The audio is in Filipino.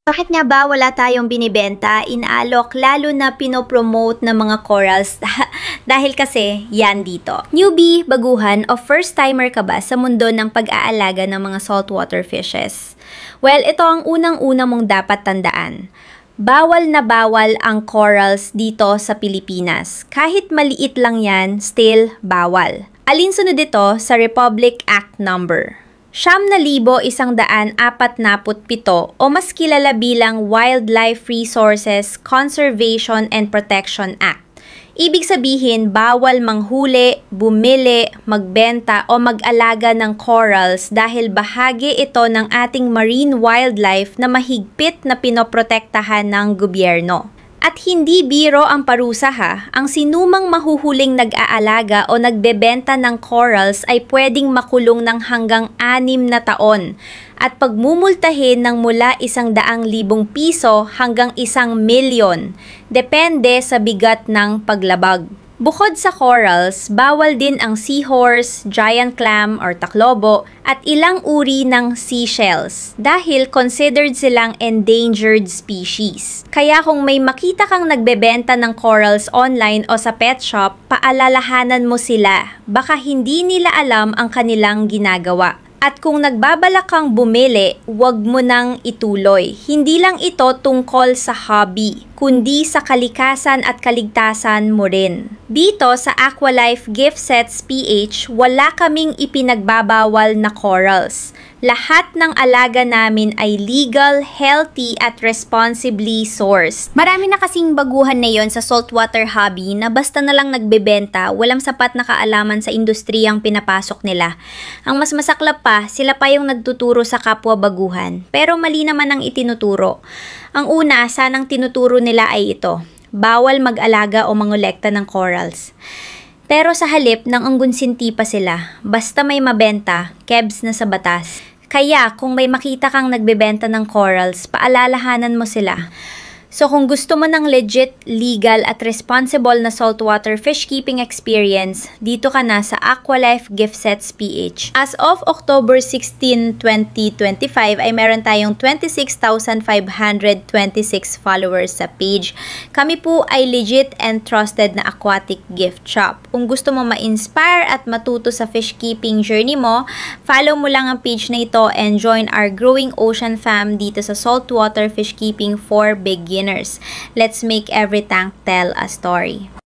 Bakit nga ba wala tayong binibenta, inaalok, lalo na pinopromote ng mga corals? Dahil kasi yan dito. Newbie, baguhan o first-timer ka ba sa mundo ng pag-aalaga ng mga saltwater fishes? Well, ito ang unang-una mong dapat tandaan. Bawal na bawal ang corals dito sa Pilipinas. Kahit maliit lang yan, still bawal. Alinsunod ito sa Republic Act number 9,147 o mas kilala bilang Wildlife Resources Conservation and Protection Act. Ibig sabihin, bawal manghuli, bumili, magbenta o mag-alaga ng corals dahil bahagi ito ng ating marine wildlife na mahigpit na pinoprotektahan ng gobyerno. At hindi biro ang parusa ha, ang sinumang mahuhuling nag-aalaga o nagbebenta ng corals ay pwedeng makulong ng hanggang 6 na taon at pagmumultahin ng mula 100,000 piso hanggang 1,000,000, depende sa bigat ng paglabag. Bukod sa corals, bawal din ang seahorse, giant clam or taklobo at ilang uri ng seashells dahil considered silang endangered species. Kaya kung may makita kang nagbebenta ng corals online o sa pet shop, paalalahanan mo sila. Baka hindi nila alam ang kanilang ginagawa. At kung nagbabalak kang bumili, huwag mo nang ituloy. Hindi lang ito tungkol sa hobby, kundi sa kalikasan at kaligtasan mo rin. Dito sa Aqualife Gift Sets PH, wala kaming ipinagbabawal na corals. Lahat ng alaga namin ay legal, healthy at responsibly sourced. Marami na kasing baguhan na yon sa saltwater hobby na basta na lang nagbebenta, walang sapat na kaalaman sa industriyang pinapasok nila. Ang mas masaklap pa, sila pa yung nagtuturo sa kapwa baguhan. Pero mali naman ang itinuturo. Ang una, sanang tinuturo nila ay ito: bawal mag-alaga o mangolekta ng corals. Pero sa halip, nang anggunsinti pa sila, basta may mabenta, kebs na sa batas. Kaya kung may makita kang nagbebenta ng corals, paalalahanan mo sila. So kung gusto mo ng legit, legal at responsible na saltwater fish keeping experience, dito ka na sa Aqualife Gift Sets PH. As of October 16, 2025 ay meron tayong 26,526 followers sa page. Kami po ay legit and trusted na aquatic gift shop. Kung gusto mo ma-inspire at matuto sa fish keeping journey mo, follow mo lang ang page na ito and join our growing ocean fam dito sa saltwater fish keeping for beginners. Let's make every tank tell a story.